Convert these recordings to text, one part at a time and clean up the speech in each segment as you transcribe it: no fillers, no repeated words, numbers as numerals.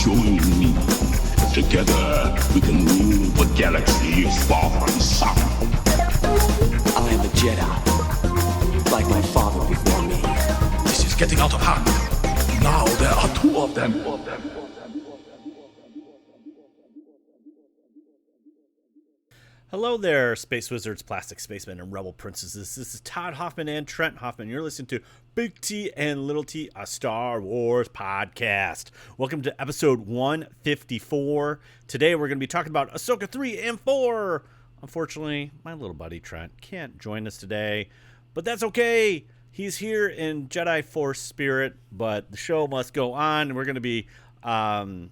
Join me. Together we can rule the galaxy far and sun. I am a Jedi, like my father before me. This is getting out of hand. Now there are two of them. Hello there, Space Wizards, Plastic Spacemen, and Rebel Princesses. This is Todd Hoffman and Trent Hoffman. You're listening to Big T and Little T, a Star Wars podcast. Welcome to episode 154. Today we're going to be talking about Ahsoka 3 and 4. Unfortunately, my little buddy Trent can't join us today, but that's okay. He's here in Jedi Force spirit, but the show must go on, and we're going to be talking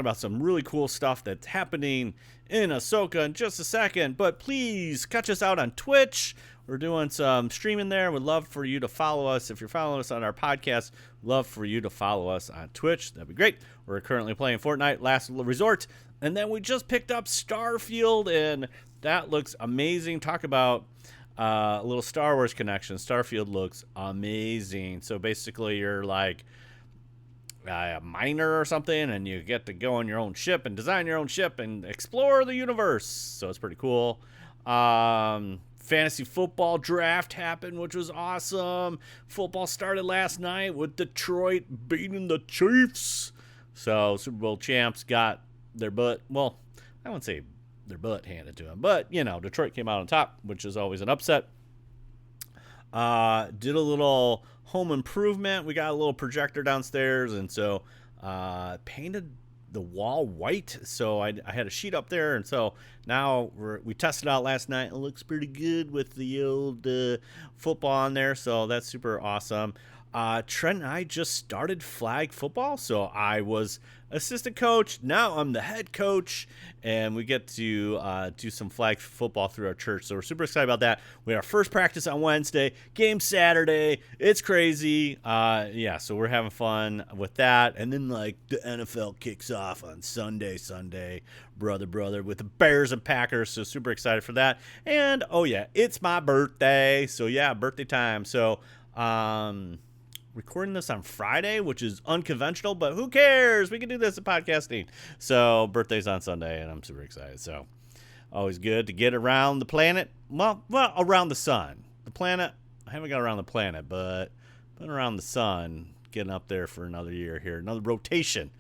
about some really cool stuff that's happening in Ahsoka in just a second. But please catch us out on Twitch. We're doing some streaming there. We'd love for you to follow us. If you're following us on our podcast, love for you to follow us on Twitch. That'd be great. We're currently playing Fortnite Last Resort, and then we just picked up Starfield, and that looks amazing. Talk about a little Star Wars connection. Starfield looks amazing. So basically you're like a miner or something, and you get to go on your own ship and design your own ship and explore the universe. So it's pretty cool. Fantasy football draft happened, which was awesome. Football started last night with Detroit beating the Chiefs. So Super Bowl champs got their butt, well, I wouldn't say their butt handed to them, but you know, Detroit came out on top, which is always an upset. Did a little home improvement. We got a little projector downstairs, and so painted the wall white. So I had a sheet up there, and so now we tested out last night. It looks pretty good with the old football on there, so that's super awesome. Trent and I just started flag football, so I was assistant coach. Now I'm the head coach, and we get to do some flag football through our church. So we're super excited about that. We had our first practice on Wednesday, game Saturday. It's crazy. So we're having fun with that. And then like the NFL kicks off on Sunday, brother, with the Bears and Packers. So super excited for that. And oh yeah, it's my birthday. So yeah, birthday time. So recording this on Friday, which is unconventional, but who cares? We can do this at podcasting. So birthday's on Sunday, and I'm super excited. So always good to get around the planet. Well, around the sun. The planet, I haven't got around the planet, but been around the sun, getting up there for another year here, another rotation.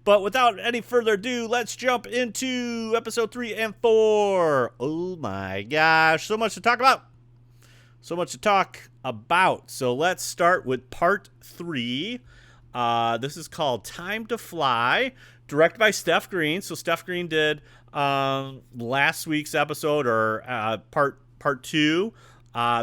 But without any further ado, let's jump into episode 3 and 4. Oh my gosh, so much to talk about. So let's start with part 3. This is called Time to Fly, directed by Steph Green. So Steph Green did last week's episode, or part 2.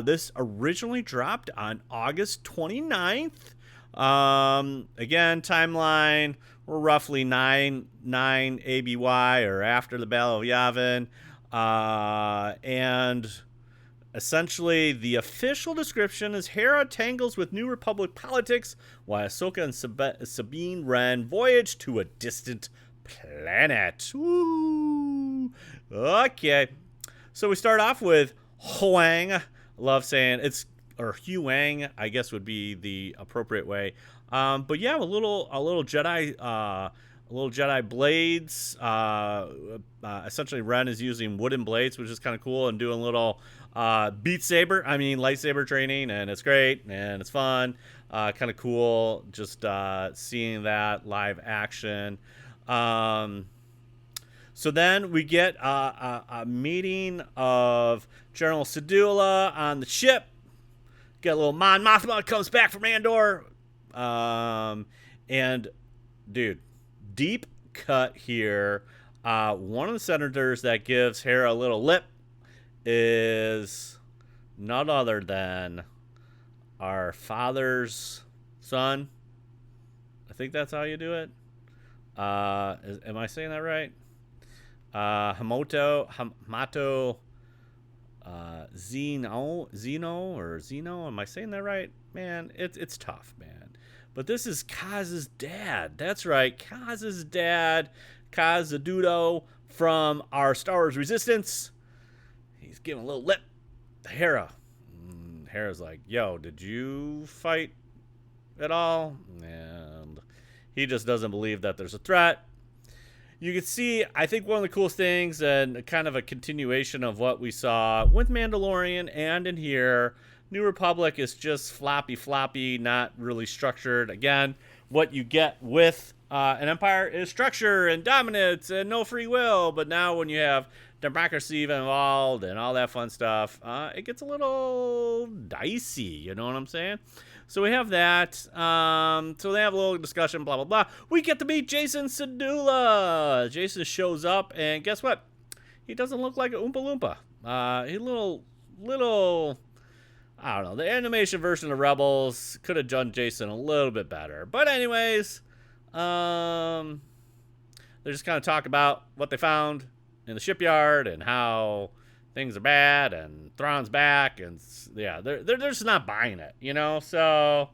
This originally dropped on August 29th. Again, timeline, we're roughly 9 ABY, or after the Battle of Yavin. And essentially, the official description is Hera tangles with New Republic politics while Ahsoka and Sabine Wren voyage to a distant planet. Woo! Okay. So we start off with Huang. I love saying it's, or Huang, I guess would be the appropriate way. But yeah, a little Jedi blades. Essentially, Ren is using wooden blades, which is kind of cool, and doing a little lightsaber training, and it's great, and it's fun. Kind of cool, just seeing that live action. So then we get a meeting of General Syndulla on the ship. Get a little Mon Mothma comes back from Andor. And dude, deep cut here. One of the senators that gives Hera a little lip is none other than our father's son. I think that's how you do it. Am I saying that right? Hamato Zeno. Am I saying that right? Man, it's tough, man. But this is Kaz's dad. That's right, Kaz's dad, Kaz Zadudo from our Star Wars Resistance. He's giving a little lip to Hera. Hera's like, yo, did you fight at all? And He just doesn't believe that there's a threat. You can see, I think one of the coolest things, and kind of a continuation of what we saw with Mandalorian and in here, New Republic is just floppy, not really structured. Again, what you get with an empire is structure and dominance and no free will. But now when you have democracy involved and all that fun stuff, it gets a little dicey. You know what I'm saying? So we have that. So they have a little discussion, blah, blah, blah. We get to meet Jason Sedula. Jason shows up, and guess what? He doesn't look like a Oompa Loompa. He little, I don't know. The animation version of Rebels could have done Jason a little bit better. But anyways, they just kind of talk about what they found in the shipyard and how things are bad and Thrawn's back, and yeah, they're just not buying it, you know. So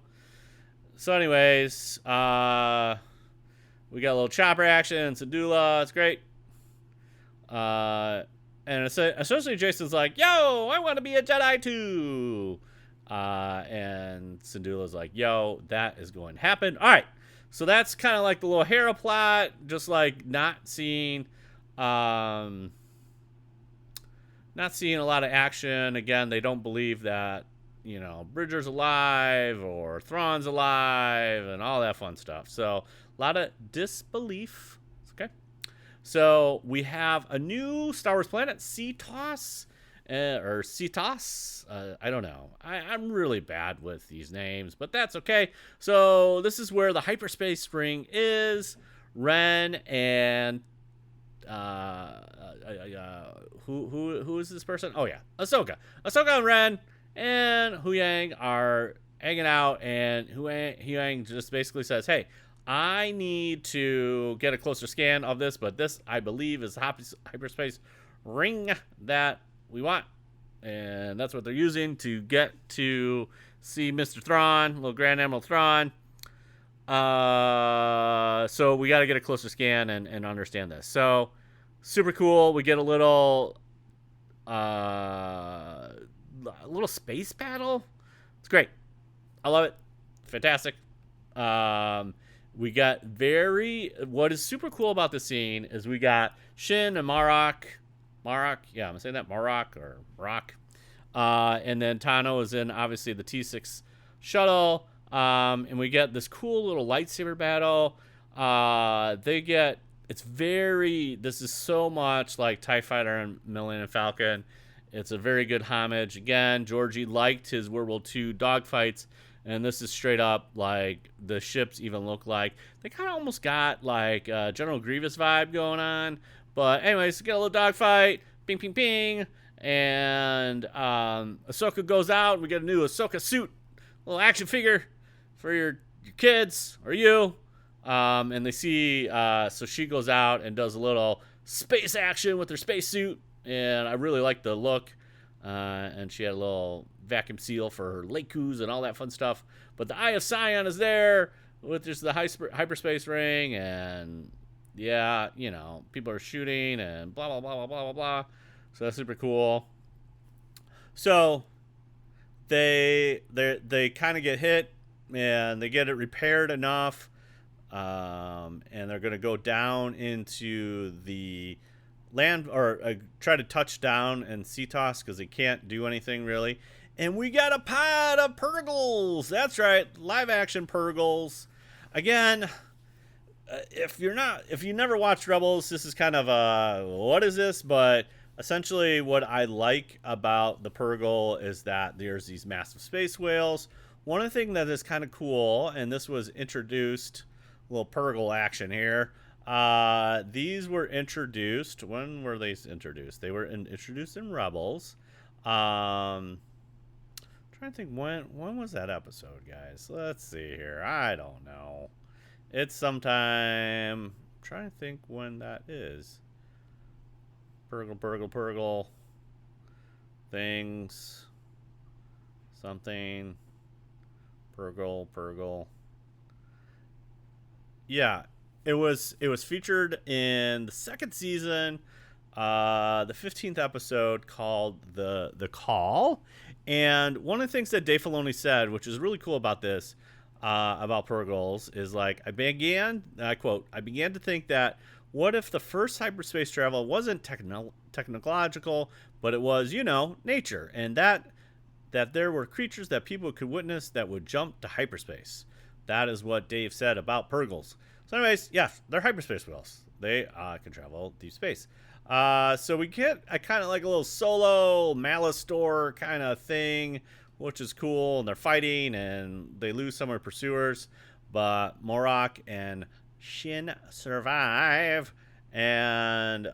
anyways, we got a little chopper action, Sedula, it's great. And essentially Jason's like, yo, I want to be a Jedi too. And Sedula's like, yo, that is going to happen. All right, so that's kind of like the little Hera plot, just like not seeing a lot of action. Again, they don't believe that, you know, Bridger's alive or Thrawn's alive and all that fun stuff. So a lot of disbelief. Okay. So we have a new Star Wars planet, Cetos, or Cetos. I don't know. I'm really bad with these names, but that's okay. So this is where the hyperspace ring is. Ren and who is this person? Oh yeah, Ahsoka and Ren and Huyang are hanging out, and Huyang just basically says, hey, I need to get a closer scan of this, but this, I believe, is the hyperspace ring that we want, and that's what they're using to get to see Mr. Thrawn, little Grand Admiral Thrawn. So we got to get a closer scan and understand this. So super cool. We get a little space battle. It's great. I love it. Fantastic. We got what is super cool about this scene is we got Shin and Marrok. Yeah, I'm saying that, Marrok or Marrok. And then Tano is in, obviously, the T6 shuttle. And we get this cool little lightsaber battle. This is so much like TIE Fighter and Millennium Falcon. It's a very good homage. Again, Georgie liked his World War II dogfights, and this is straight up like the ships even look like. They kind of almost got like General Grievous vibe going on. But anyways, get a little dogfight. Ping, ping, ping. And Ahsoka goes out. We get a new Ahsoka suit. Little action figure for your kids or you. And they see, so she goes out and does a little space action with her spacesuit, and I really like the look. And she had a little vacuum seal for her Leikus and all that fun stuff. But the Eye of Sion is there with just the hyperspace ring, and yeah, you know, people are shooting and blah, blah, blah, blah, blah, blah, blah. So that's super cool. So they kind of get hit, and they get it repaired enough. And they're going to go down into the land, or try to touch down in Cetos, because they can't do anything really. And we got a pod of Purgles. That's right, live action Purgles. Again, if you never watched Rebels, this is kind of what is this? But essentially, what I like about the Purgle is that there's these massive space whales. One of the things that is kind of cool, and this was introduced. Little Purgle action here. These were introduced. When were they introduced? They were introduced in Rebels. Trying to think when was that episode, guys? Let's see here. I don't know. It's sometime. I'm trying to think when that is. Purgle. Things. Something. Purgle. Yeah, it was featured in the second season, the 15th episode, called the Call. And one of the things that Dave Filoni said, which is really cool about this, about Purgles is like, I quote, I began to think that what if the first hyperspace travel wasn't technological, but it was, nature, and that there were creatures that people could witness that would jump to hyperspace. That is what Dave said about Purgles. So anyways, yeah, they're hyperspace whales. They can travel deep space. So we get a kind of like a little solo Malastore kind of thing, which is cool. And they're fighting, and they lose some of their pursuers. But Marrok and Shin survive. And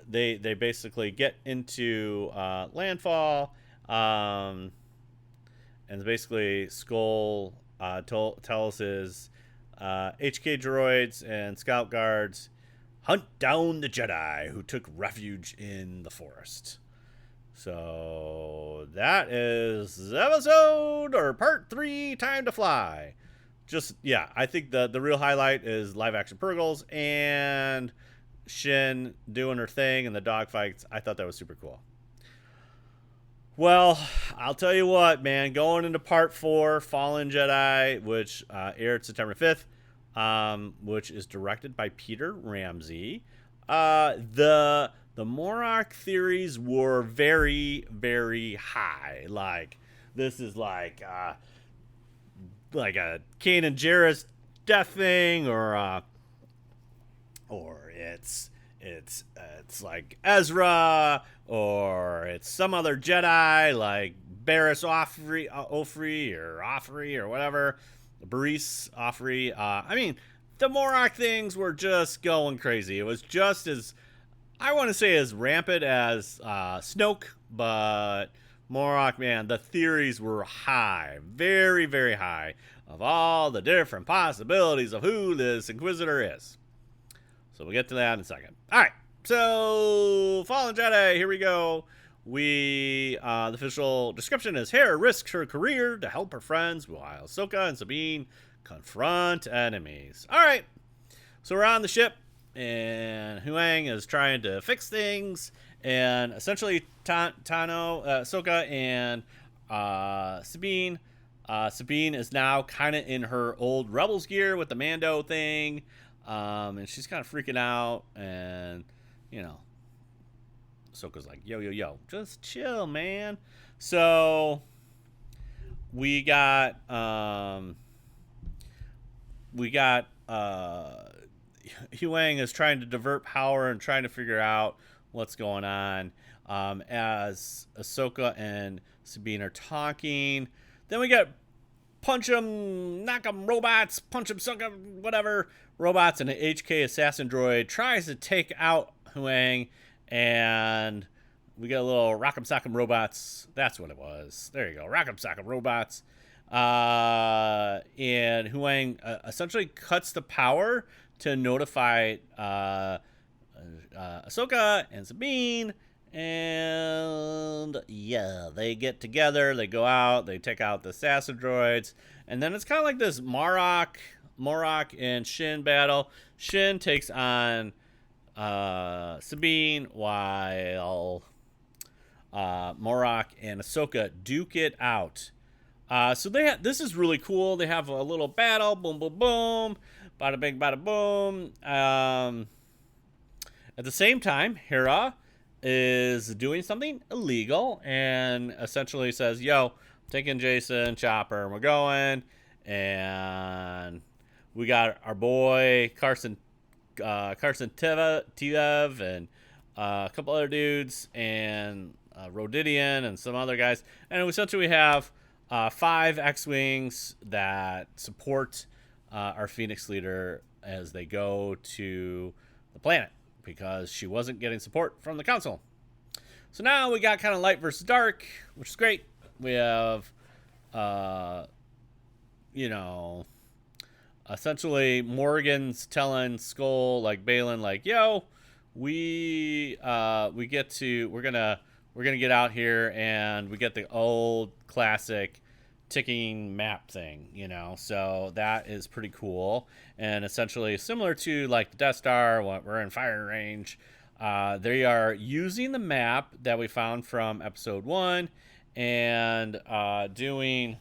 they basically get into landfall. And basically Skull tells his HK droids and scout guards, hunt down the Jedi who took refuge in the forest. So that is episode or part 3, Time to Fly. Just, yeah, I think the real highlight is live action Purgles and Shin doing her thing and the dogfights. I thought that was super cool. Well, I'll tell you what, man, going into part 4, Fallen Jedi, which aired September 5th, which is directed by Peter Ramsey. The Marrok theories were very, very high. Like, this is like a Kanan Jarrus death thing, or it's like Ezra, or it's some other Jedi like Barriss Offrey or whatever, Barriss Offrey. I mean, the Marrok things were just going crazy. It was just as, I want to say, as rampant as Snoke, but Marrok, man, the theories were high, very, very high, of all the different possibilities of who this Inquisitor is. So we'll get to that in a second. All right, so Fallen Jedi, here we go. The official description is: Hera risks her career to help her friends while Ahsoka and Sabine confront enemies. All right, so we're on the ship, and Huang is trying to fix things, and essentially Ahsoka and Sabine. Sabine is now kind of in her old Rebels gear with the Mando thing. And she's kind of freaking out, and Ahsoka's like, yo, just chill, man. So we got Huang is trying to divert power and trying to figure out what's going on, as Ahsoka and Sabine are talking. Then we got punch 'em, knock 'em robots, punch 'em, suck 'em, whatever robots, and an HK assassin droid tries to take out Huang, and we get a little rock'em sock'em robots. That's what it was. There you go, rock'em sock'em robots. And Huang essentially cuts the power to notify Ahsoka and Sabine. And yeah, they get together, they go out, they take out the assassin droids, and then it's kind of like this Marrok and Shin battle. Shin takes on Sabine, while Marrok and Ahsoka duke it out. So this is really cool. They have a little battle, boom, boom, boom, bada bing, bada boom. At the same time, Hera is doing something illegal and essentially says, yo, I'm taking Jason, Chopper, and we're going. And we got our boy Carson Tev and a couple other dudes, and Rodidian and some other guys. And essentially we have 5 X-Wings that support our Phoenix leader as they go to the planet, because she wasn't getting support from the council. So now we got kind of light versus dark, which is great. We have, essentially Morgan's telling Skull, like Balin, like, yo, we're gonna get out here, and we get the old classic ticking map thing, so that is pretty cool. And essentially similar to like the Death Star, we're in firing range. They are using the map that we found from episode 1 and doing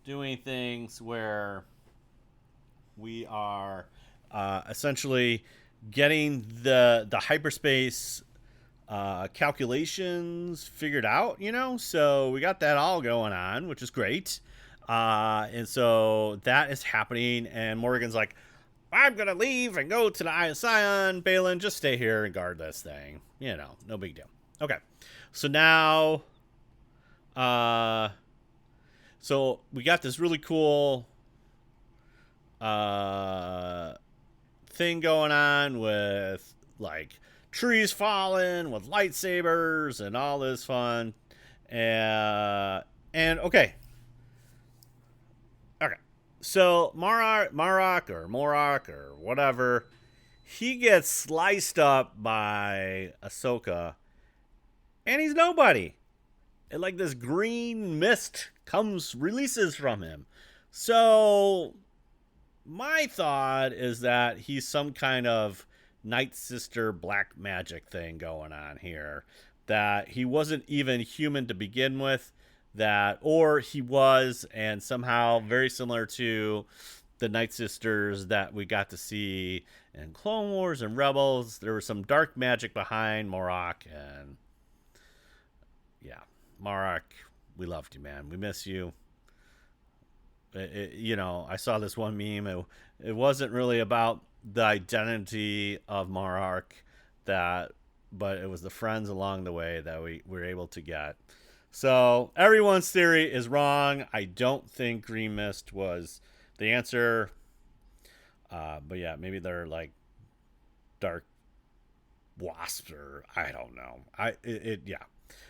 doing things where we are essentially getting the hyperspace calculations figured out, so we got that all going on, which is great. And so that is happening, and Morgan's like, I'm gonna leave and go to the Eye of Sion. Balin, just stay here and guard this thing, no big deal. Okay, so now so we got this really cool thing going on with like trees falling with lightsabers and all this fun. And okay, so Marrok or whatever, he gets sliced up by Ahsoka, and he's nobody. And like this green mist releases from him. So my thought is that he's some kind of Night Sister black magic thing going on here. That he wasn't even human to begin with. Or he was, and somehow very similar to the Night Sisters that we got to see in Clone Wars and Rebels. There was some dark magic behind Marrok, and yeah, Marrok, we loved you, man. We miss you. I saw this one meme. It wasn't really about the identity of Marrok, but it was the friends along the way that we were able to get. So everyone's theory is wrong. I don't think Green Mist was the answer. But yeah, maybe they're like dark wasps, or I don't know. Yeah.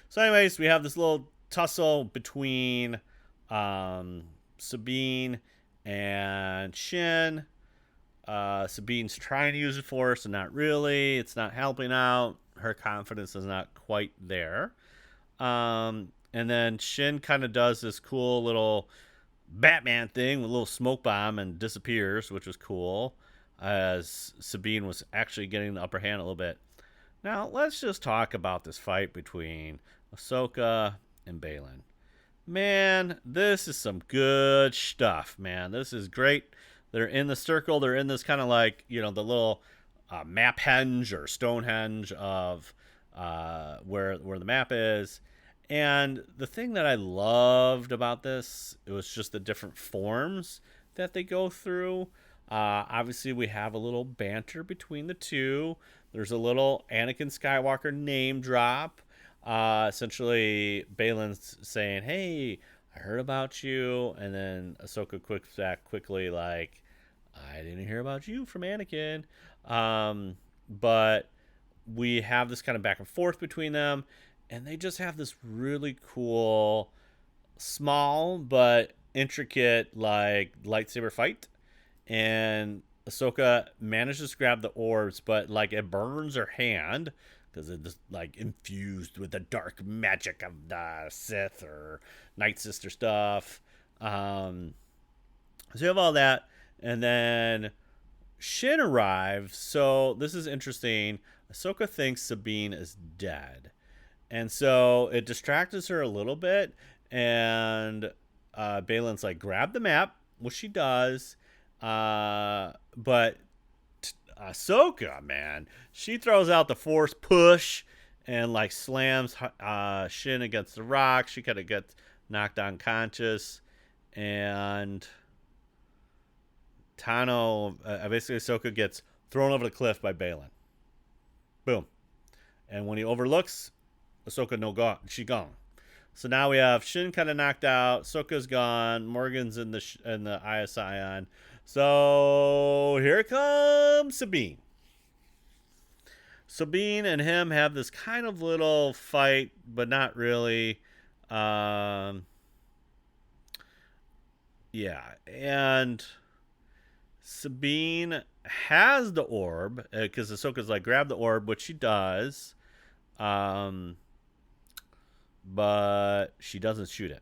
So anyways, we have this little tussle between Sabine and Shin. Sabine's trying to use the Force and not really. It's not helping out. Her confidence is not quite there. And then Shin kind of does this cool little Batman thing with a little smoke bomb and disappears, which was cool, as Sabine was actually getting the upper hand a little bit. Now, let's just talk about this fight between Ahsoka and Balin. Man, this is some good stuff, man. This is great. They're in the circle. They're in this kind of like, the little map henge or Stonehenge of where the map is. And the thing that I loved about this, it was just the different forms that they go through. Obviously, we have a little banter between the two. There's a little Anakin Skywalker name drop. Essentially, Balin's saying, hey, I heard about you. And then Ahsoka quips back quickly like, I didn't hear about you from Anakin. But we have this kind of back and forth between them. And they just have this really cool, small but intricate like lightsaber fight. And Ahsoka manages to grab the orbs, but like it burns her hand because it's like infused with the dark magic of the Sith or Night Sister stuff. So you have all that, and then Shin arrives. So this is interesting. Ahsoka thinks Sabine is dead. And so it distracts her a little bit, and Balin's like, grab the map, which she does. But Ahsoka, man, she throws out the Force push and like slams Shin against the rock. She kind of gets knocked unconscious, and Tano, basically Ahsoka gets thrown over the cliff by Balin. Boom. And when he overlooks, Ahsoka she gone. So now we have Shin kind of knocked out. Ahsoka's gone. Morgan's in the Eye of Sion. So here comes Sabine. Sabine and him have this kind of little fight, but not really. Yeah, and Sabine has the orb because Ahsoka's like, grab the orb, which she does. But she doesn't shoot it.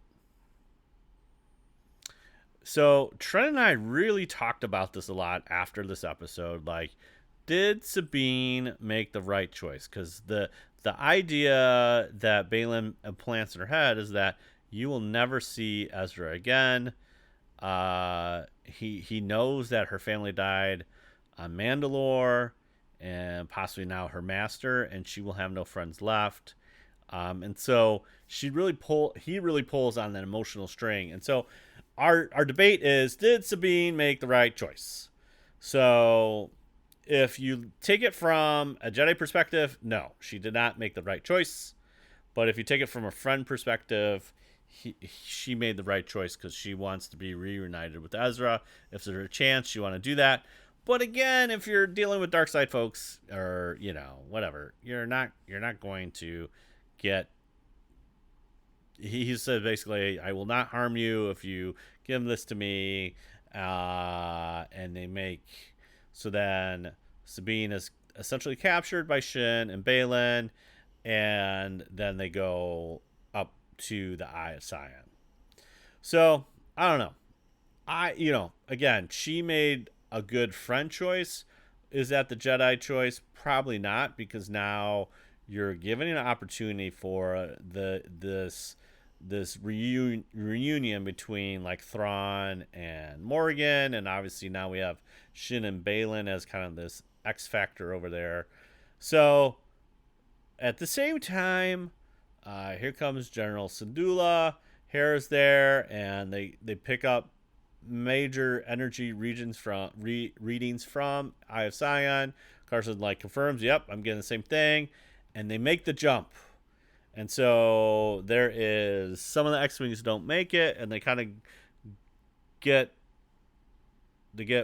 So Trent and I really talked about this a lot after this episode. Like, did Sabine make the right choice? Because the idea that Balin implants in her head is that you will never see Ezra again. He knows that her family died on Mandalore, and possibly now her master, and she will have no friends left. And so he really pulls on that emotional string. And so our debate is, did Sabine make the right choice? So if you take it from a Jedi perspective, no, she did not make the right choice. But if you take it from a friend perspective, she made the right choice because she wants to be reunited with Ezra. If there's a chance, you want to do that. But again, if you're dealing with dark side folks, or whatever, you're not going to get. He said basically, I will not harm you if you give this to me. And they make so then Sabine is essentially captured by Shin and Balin, and then they go up to the Eye of Sion. So I don't know. Again, she made a good friend choice. Is that the Jedi choice? Probably not, because now you're giving an opportunity for this reunion between like Thrawn and Morgan, and obviously now we have Shin and Balin as kind of this X factor over there. So at the same time, here comes General Syndulla. Hera's there, and they pick up major energy regions from readings from Eye of Sion. Carson confirms, yep, I'm getting the same thing, and they make the jump. And so there is some of the X-Wings don't make it, and they kind of get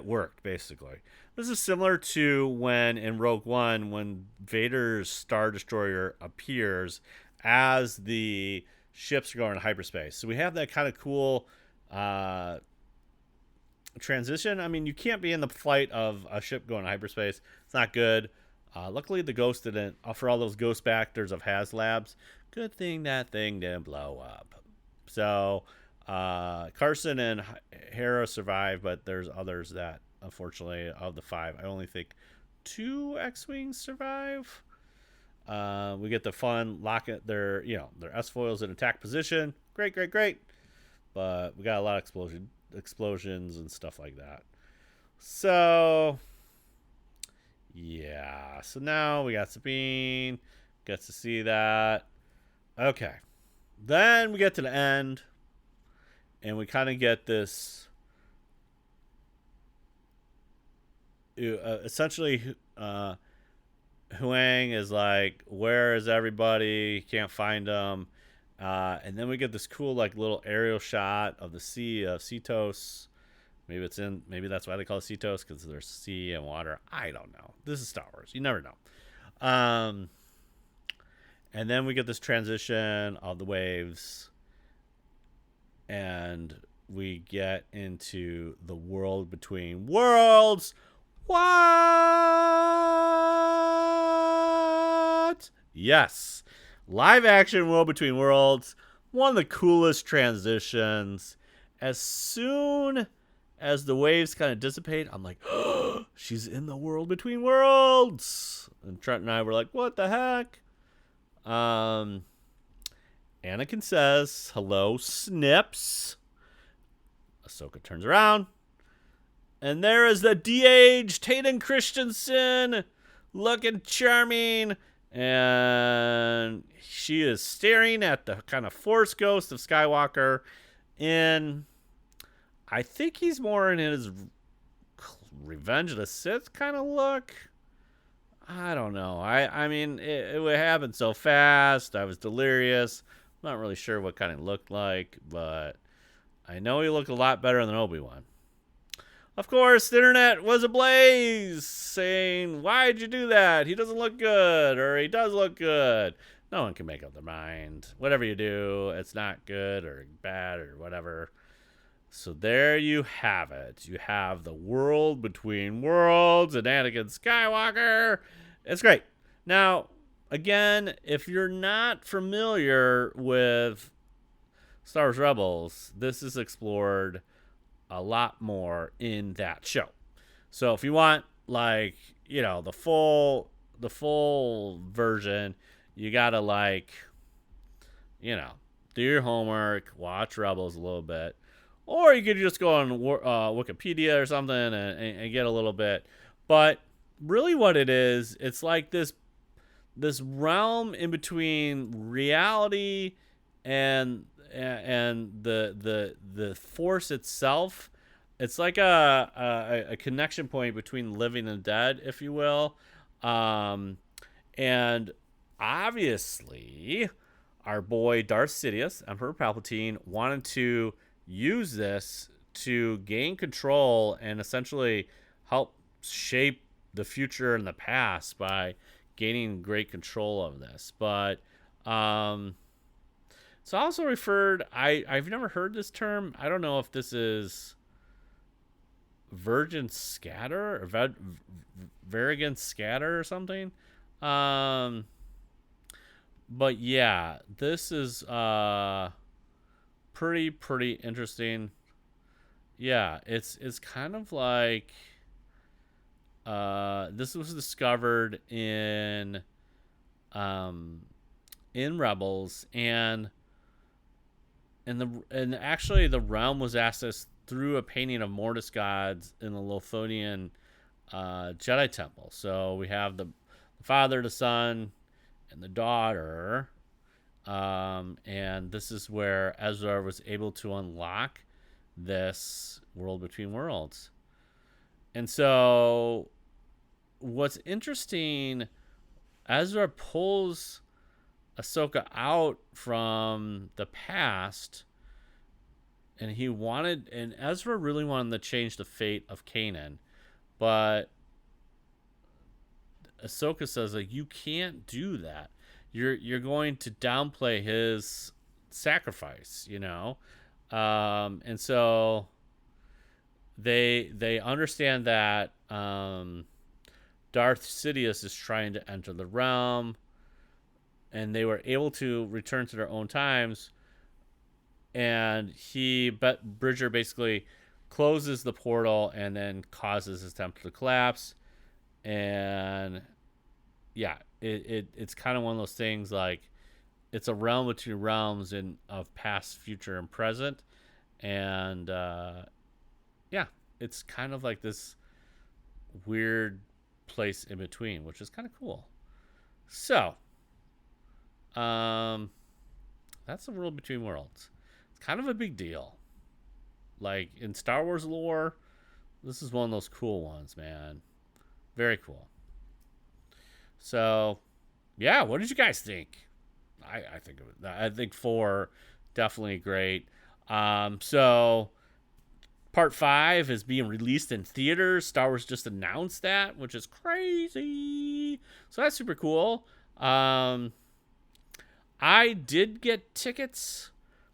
worked, basically. This is similar to when in Rogue One, when Vader's Star Destroyer appears as the ships are going to hyperspace. So we have that kind of cool transition. I mean, you can't be in the flight of a ship going to hyperspace. It's not good. Luckily, the Ghost didn't. For all those Ghost Bactors of HasLabs, good thing that thing didn't blow up. So Carson and Hera survive, but there's others that, unfortunately, of the 5, I only think 2 X-Wings survive. We get the fun locket, their S-foils in attack position. Great. But we got a lot of explosions and stuff like that. So yeah. So now we got Sabine. Gets to see that. Okay. Then we get to the end, and we kind of get this. Essentially, Huang is like, where is everybody? Can't find them. And then we get this cool little aerial shot of the sea of Cetos. Maybe that's why they call it Cetos, because there's sea and water. I don't know. This is Star Wars. You never know. And then we get this transition of the waves, and we get into the world between worlds. What? Yes. Live action World Between Worlds. One of the coolest transitions. As soon as the waves kind of dissipate, I'm like, oh, she's in the World Between Worlds. And Trent and I were like, what the heck? Anakin says, hello, Snips. Ahsoka turns around, and there is the de-aged Hayden Christensen, looking charming, and she is staring at the kind of Force ghost of Skywalker. And I think he's more in his Revenge of the Sith kind of look. I don't know. I mean, it would happen so fast. I was delirious. I'm not really sure what kind of looked like, but I know he looked a lot better than Obi-Wan. Of course, the internet was ablaze, saying, why'd you do that? He doesn't look good, or he does look good. No one can make up their mind. Whatever you do, it's not good or bad or whatever. So there you have it. You have the World Between Worlds and Anakin Skywalker. It's great. Now, again, if you're not familiar with Star Wars Rebels, this is explored a lot more in that show. So if you want the full version, you gotta do your homework, watch Rebels a little bit, or you could just go on Wikipedia or something and get a little bit. But really, what it is, it's like this realm in between reality and the force itself. It's like a connection point between living and dead, if you will. And obviously, our boy Darth Sidious, Emperor Palpatine, wanted to use this to gain control and essentially help shape the future and the past by gaining great control of this. But it's also referred, I've never heard this term. I don't know if this is Virgin Scatter or Varigan Scatter or something. But yeah, this is pretty interesting. Yeah, it's kind of like this was discovered in Rebels, and actually the realm was accessed through a painting of Mortis gods in the Lothonian Jedi Temple. So we have the father, the son, and the daughter, and this is where Ezra was able to unlock this world between worlds. And so what's interesting, Ezra pulls Ahsoka out from the past, and Ezra really wanted to change the fate of Kanan, but Ahsoka says, like, you can't do that. You're going to downplay his sacrifice, and so they understand that Darth Sidious is trying to enter the realm, and they were able to return to their own times. And Bridger basically closes the portal and then causes his temple to collapse. And yeah, it's kind of one of those things, like, it's a realm between realms of past, future, and present. And yeah, it's kind of like this weird place in between, which is kind of cool. So that's the world between worlds. It's kind of a big deal. Like, in Star Wars lore, this is one of those cool ones, man. Very cool. So yeah, what did you guys think? I think of it. I think 4 definitely great. So Part 5 is being released in theaters. Star Wars just announced that, which is crazy. So that's super cool. I did get tickets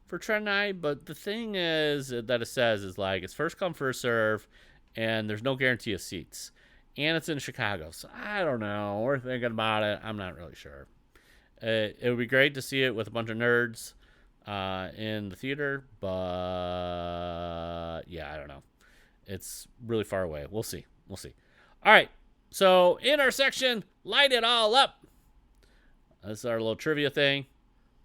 for Trent and I, but the thing is that it says is, like, it's first come, first serve, and there's no guarantee of seats. And it's in Chicago, so I don't know. We're thinking about it. I'm not really sure. It would be great to see it with a bunch of nerds in the theater, but yeah, I don't know. It's really far away. We'll see. All right, so in our section, light it all up. This is our little trivia thing.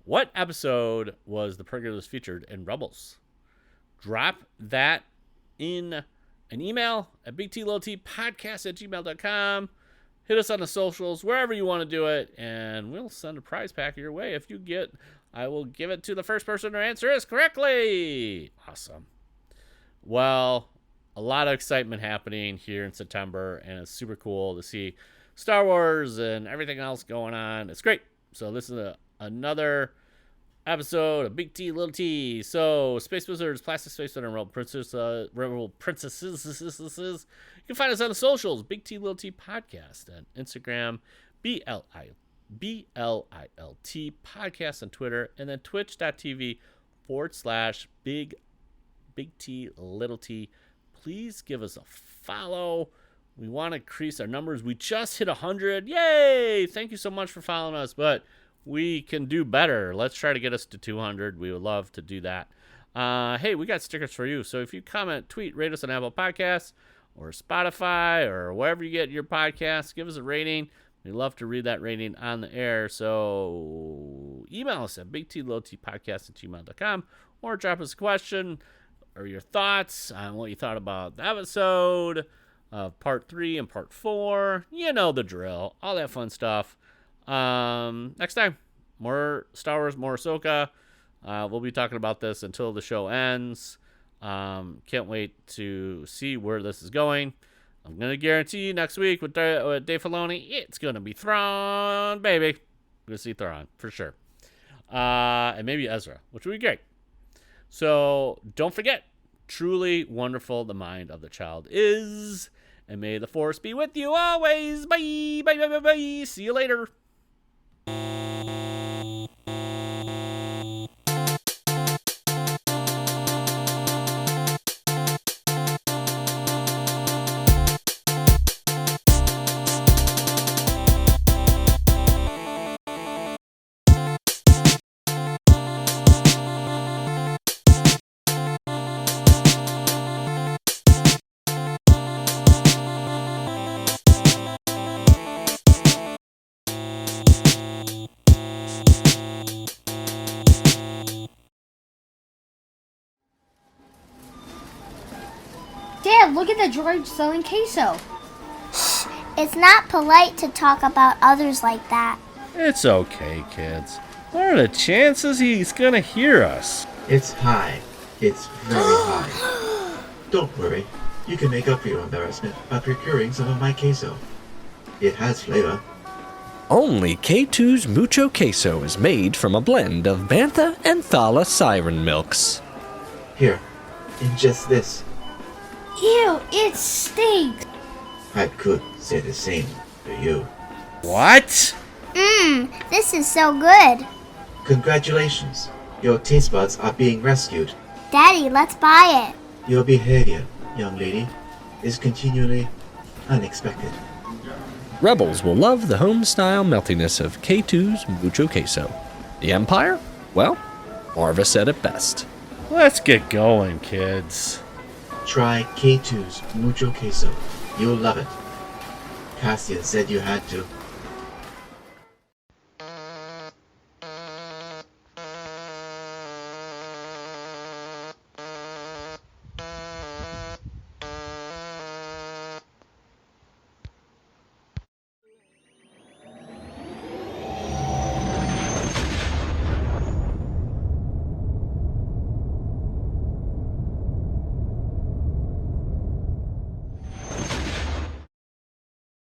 What episode was the Purgatories featured in Rebels? Drop that in an email at bigtlittlepodcast@gmail.com. Hit us on the socials, wherever you want to do it, and we'll send a prize pack your way. I will give it to the first person to answer this correctly. Awesome. Well, a lot of excitement happening here in September, and it's super cool to see Star Wars and everything else going on. It's great. So this is another episode of Big T, Little T. So Space Wizards, Plastic Space Wizard, and Rebel Princesses. You can find us on the socials, Big T, Little T Podcast, on Instagram, BLILT Podcast on Twitter, and then twitch.tv/Big T, Little T. Please give us a follow. We want to increase our numbers. We just hit 100. Yay! Thank you so much for following us, but we can do better. Let's try to get us to 200. We would love to do that. Hey, we got stickers for you. So if you comment, tweet, rate us on Apple Podcasts or Spotify or wherever you get your podcasts, give us a rating. We'd love to read that rating on the air. So email us at bigtlotpodcast@gmail.com or drop us a question or your thoughts on what you thought about the episode of part 3 and part 4. You know the drill. All that fun stuff. Next time, more Star Wars, more Ahsoka. We'll be talking about this until the show ends. Can't wait to see where this is going. I'm going to guarantee you next week with Dave Filoni, it's going to be Thrawn, baby. We're going to see Thrawn, for sure. And maybe Ezra, which would be great. So don't forget, truly wonderful the mind of the child is. And may the Force be with you always. Bye, bye, bye, bye, bye. See you later. Dad, look at the droid selling queso. It's not polite to talk about others like that. It's okay, kids. What are the chances he's going to hear us? It's high. It's very high. Don't worry. You can make up for your embarrassment by procuring some of my queso. It has flavor. Only K2's Mucho Queso is made from a blend of Bantha and Thala siren milks. Here, ingest this. Ew, it stinks. I could say the same to you. What? This is so good. Congratulations. Your taste buds are being rescued. Daddy, let's buy it. Your behavior, young lady, is continually unexpected. Rebels will love the home-style meltiness of K2's Mucho Queso. The Empire? Well, Marva said it best. Let's get going, kids. Try K2's Mucho Queso. You'll love it. Cassian said you had to.